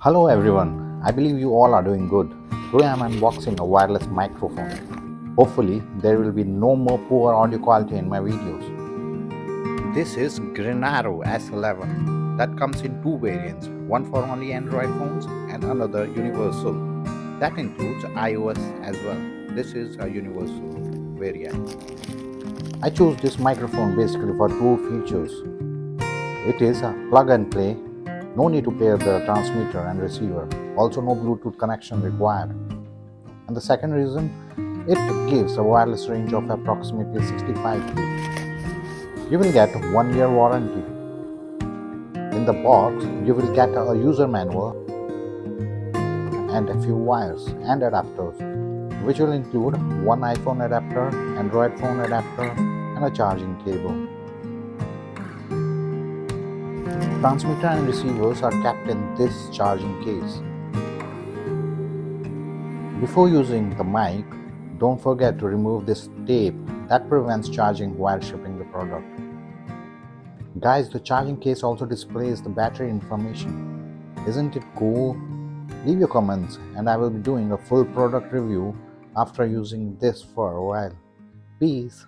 Hello everyone, I believe you all are doing good. Today I am unboxing a wireless microphone. Hopefully there will be no more poor audio quality in my videos. This is Grenaro S11 that comes in two variants, one for only Android phones and another universal. That includes iOS as well. This is a universal variant. I chose this microphone basically for two features. It is a plug and play. No need to pair the transmitter and receiver. Also no Bluetooth connection required. And the second reason, it gives a wireless range of approximately 65 feet. You will get a 1-year warranty. In the box, you will get a user manual and a few wires and adapters, which will include one iPhone adapter, Android phone adapter, and a charging cable. Transmitter and receivers are kept in this charging case. Before using the mic, don't forget to remove this tape that prevents charging while shipping the product. Guys, the charging case also displays the battery information. Isn't it cool? Leave your comments and I will be doing a full product review after using this for a while. Peace.